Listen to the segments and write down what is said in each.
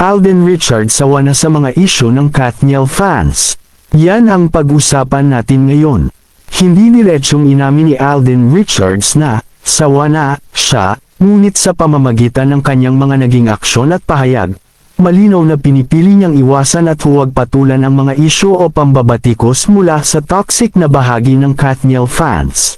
Alden Richards sawa na sa mga isyu ng Kathniel fans. Yan ang pag-usapan natin ngayon. Hindi diretsong inamin ni Alden Richards na sawa na siya, ngunit sa pamamagitan ng kanyang mga naging aksyon at pahayag, malinaw na pinipili niyang iwasan at huwag patulan ang mga isyu o pambabatikos mula sa toxic na bahagi ng Kathniel fans.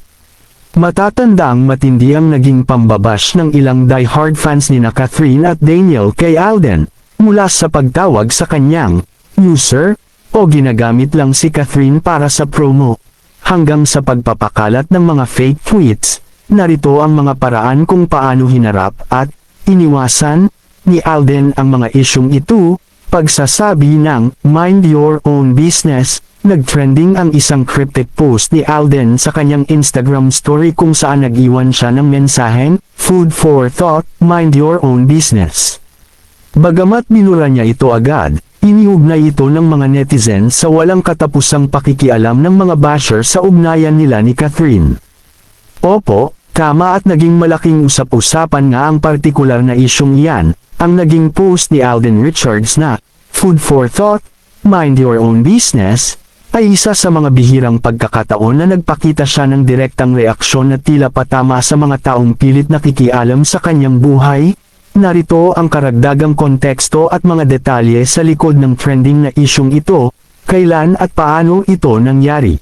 Matatandaang matindi ang naging pambabash ng ilang die-hard fans ni Catherine at Daniel kay Alden, mula sa pagtawag sa kanyang user o ginagamit lang si Catherine para sa promo, hanggang sa pagpapakalat ng mga fake tweets. Narito ang mga paraan kung paano hinarap at iniwasan ni Alden ang mga isyung ito. Pagsasabi ng "Mind your own business", nagtrending ang isang cryptic post ni Alden sa kanyang Instagram story kung saan nag-iwan siya ng mensaheng "Food for thought, mind your own business". Bagamat binura niya ito agad, iniugnay ito ng mga netizens sa walang katapusang pakikialam ng mga basher sa ugnayan nila ni Catherine. Opo, tama, at naging malaking usap-usapan nga ang partikular na isyong iyan. Ang naging post ni Alden Richards na "Food for thought, mind your own business" ay isa sa mga bihirang pagkakataon na nagpakita siya ng direktang reaksyon na tila patama sa mga taong pilit nakikialam sa kanyang buhay. Narito ang karagdagang konteksto at mga detalye sa likod ng trending na isyong ito, kailan at paano ito nangyari.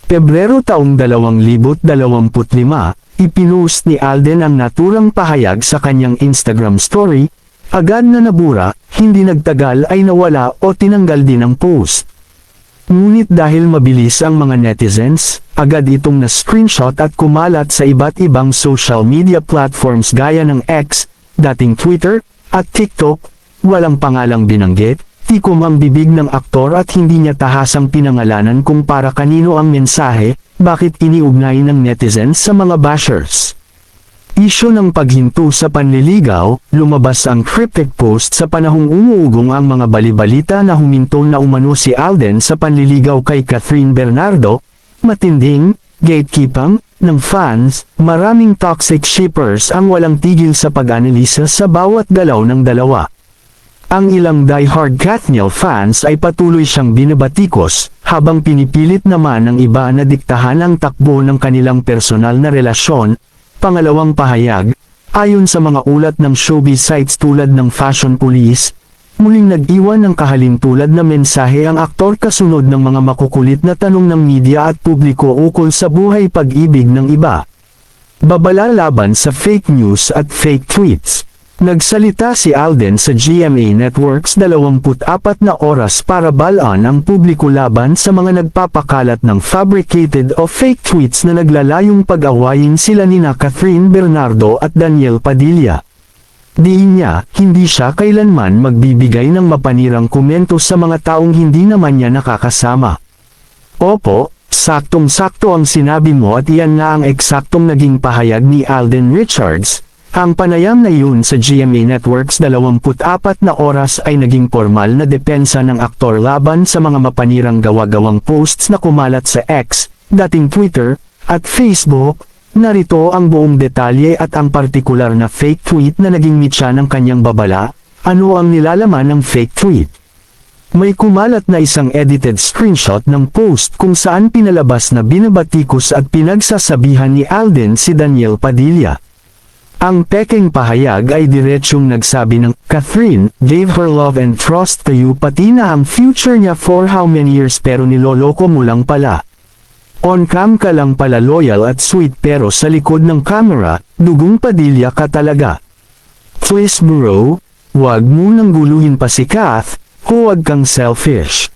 Pebrero taong 2025, ipinost ni Alden ang naturang pahayag sa kanyang Instagram story. Agad na nabura, hindi nagtagal ay nawala o tinanggal din ang post. Ngunit dahil mabilis ang mga netizens, agad itong na-screenshot at kumalat sa iba't ibang social media platforms gaya ng X, dating Twitter, at TikTok. Walang pangalang binanggit, tikom ang bibig ng aktor at hindi niya tahasang pinangalanan kung para kanino ang mensahe, bakit iniugnay ng netizens sa mga bashers. Isyu ng paghinto sa panliligaw, lumabas ang cryptic post sa panahong umuugong ang mga balibalita na huminto na umano si Alden sa panliligaw kay Catherine Bernardo. Matinding gatekeeping ng fans, maraming toxic shippers ang walang tigil sa pag-analisa sa bawat galaw ng dalawa. Ang ilang die-hard Kathniel fans ay patuloy siyang binabatikos, habang pinipilit naman ng iba na diktahan ang takbo ng kanilang personal na relasyon. Pangalawang pahayag, ayon sa mga ulat ng showbiz sites tulad ng Fashion Police, muling nag-iwan ng kahalintulad na mensahe ang aktor kasunod ng mga makukulit na tanong ng media at publiko ukol sa buhay pag-ibig ng iba. Babala laban sa fake news at fake tweets. Nagsalita si Alden sa GMA Networks 24 na oras para balaan ang publiko laban sa mga nagpapakalat ng fabricated o fake tweets na naglalayong pag-awayin sila nina Catherine Bernardo at Daniel Padilla. Diin niya, hindi siya kailanman magbibigay ng mapanirang komento sa mga taong hindi naman niya nakakasama. Opo, saktong-sakto ang sinabi mo at iyan nga ang eksaktong naging pahayag ni Alden Richards. Ang panayam na yun sa GMA Networks 24 na oras ay naging formal na depensa ng aktor laban sa mga mapanirang gawa-gawang posts na kumalat sa X, dating Twitter, at Facebook. Narito ang buong detalye at ang partikular na fake tweet na naging mitya ng kanyang babala. Ano ang nilalaman ng fake tweet? May kumalat na isang edited screenshot ng post kung saan pinalabas na binabatikos at pinagsasabihan ni Alden si Daniel Padilla. Ang peking pahayag ay diretsyong nagsabi ng Catherine gave her love and trust to you, pati na ang future niya for how many years, pero niloloko mo lang pala. On cam ka lang pala loyal at sweet, pero sa likod ng camera, dugong Padilla ka talaga. Please bro, wag mo nang guluhin pa si Kath, huwag kang selfish.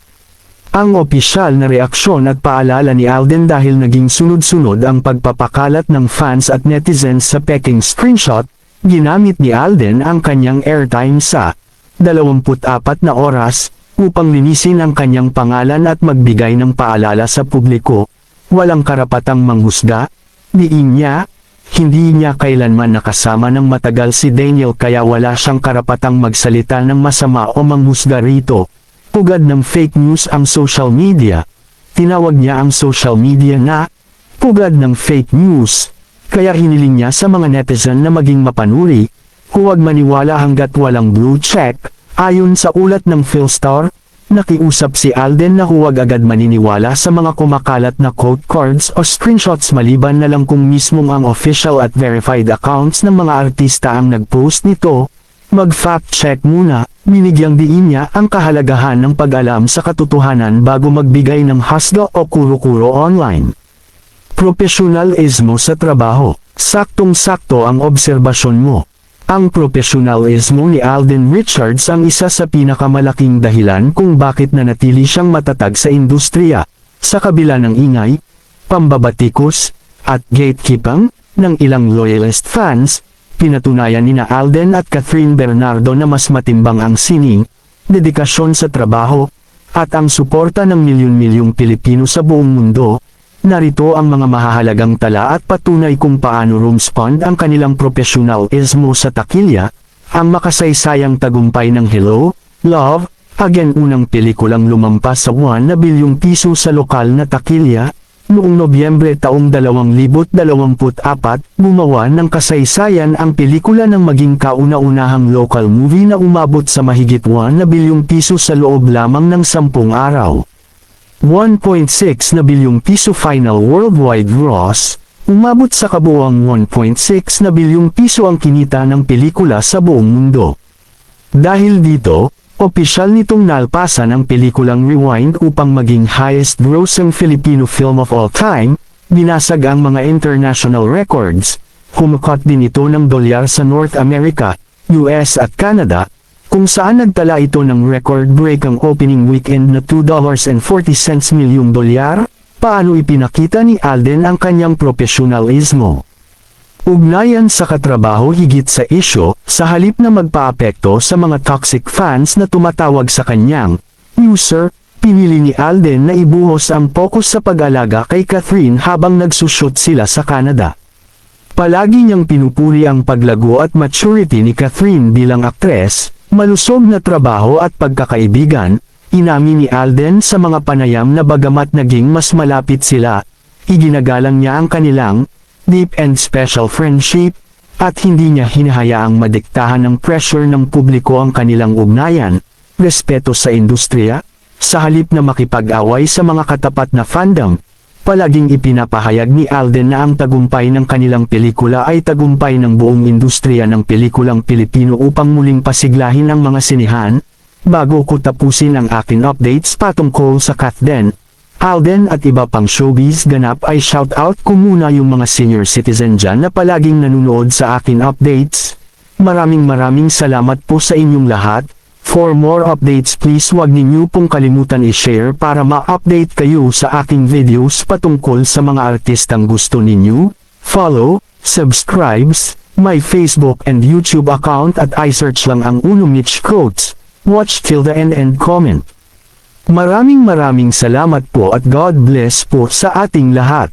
Ang opisyal na reaksyon at paalala ni Alden dahil naging sunod-sunod ang pagpapakalat ng fans at netizens sa peking screenshot, ginamit ni Alden ang kanyang airtime sa 24 na oras upang linisin ang kanyang pangalan at magbigay ng paalala sa publiko. Walang karapatang manghusga, diin niya. Hindi niya kailanman nakasama ng matagal si Daniel kaya wala siyang karapatang magsalita ng masama o manghusga rito. Pugad ng fake news ang social media. Tinawag niya ang social media na pugad ng fake news. Kaya hiniling niya sa mga netizen na maging mapanuri, huwag maniwala hanggat walang blue check, Ayon sa ulat ng Philstar, nakiusap si Alden na huwag agad maniniwala sa mga kumakalat na quote cards o screenshots maliban na lang kung mismong ang official at verified accounts ng mga artista ang nag-post nito. Mag-fact check muna, binigyang diin niya ang kahalagahan ng pag-alam sa katotohanan bago magbigay ng husga o kuro-kuro online. Profesionalismo sa trabaho. Saktong-sakto ang obserbasyon mo. Ang profesionalismo ni Alden Richards ang isa sa pinakamalaking dahilan kung bakit nanatili siyang matatag sa industriya, sa kabila ng ingay, pambabatikos, at gatekeeping ng ilang loyalist fans. Pinatunayan nina Alden at Catherine Bernardo na mas matimbang ang sining, dedikasyon sa trabaho, at ang suporta ng milyon-milyong Pilipino sa buong mundo. Narito ang mga mahahalagang tala at patunay kung paano rumspond ang kanilang profesionalismo sa takilya, ang makasaysayang tagumpay ng Hello, Love, Again, unang pelikulang lumampas sa 1 bilyong piso sa lokal na takilya. Noong Nobyembre taong 2024, gumawa ng kasaysayan ang pelikula ng maging kauna-unahang local movie na umabot sa mahigit 1 bilyong piso sa loob lamang ng 10 araw. 1.6 bilyong piso final worldwide gross, umabot sa kabuuang 1.6 bilyong piso ang kinita ng pelikula sa buong mundo. Dahil dito, opisyal nitong nalpasan ang pelikulang Rewind upang maging highest-grossing Filipino film of all time, binasag ang mga international records, humukot din ito ng dolyar sa North America, US at Canada, kung saan nagtala ito ng record-breaking opening weekend na $2.40 milyong dolyar. Paano ipinakita ni Alden ang kanyang profesionalismo? Ugnayan sa katrabaho higit sa isyo, sa halip na magpaapekto sa mga toxic fans na tumatawag sa kanyang user, pinili ni Alden na ibuhos ang focus sa pag-alaga kay Catherine habang nagsushoot sila sa Canada. Palagi niyang pinupuri ang paglago at maturity ni Catherine bilang aktres, malusog na trabaho at pagkakaibigan. Inamin ni Alden sa mga panayam na bagamat naging mas malapit sila, iginagalang niya ang kanilang deep and special friendship, at hindi niya hinahayaang madiktahan ng pressure ng publiko ang kanilang ugnayan, respeto sa industriya. Sa halip na makipag-away sa mga katapat na fandom, palaging ipinapahayag ni Alden na ang tagumpay ng kanilang pelikula ay tagumpay ng buong industriya ng pelikulang Pilipino upang muling pasiglahin ang mga sinihan. Bago ko tapusin ang aking updates patungkol sa Catden, Alden at iba pang showbiz ganap ay shoutout ko muna yung mga senior citizen dyan na palaging nanonood sa akin updates. Maraming salamat po sa inyong lahat. For more updates please wag ninyo pong kalimutan i-share para ma-update kayo sa aking videos patungkol sa mga artistang gusto ninyo. Follow, subscribes, my Facebook and YouTube account at i-search lang ang Uno Mitch Quotes. Watch till the end and comment. Maraming salamat po at God bless po sa ating lahat.